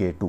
K2۔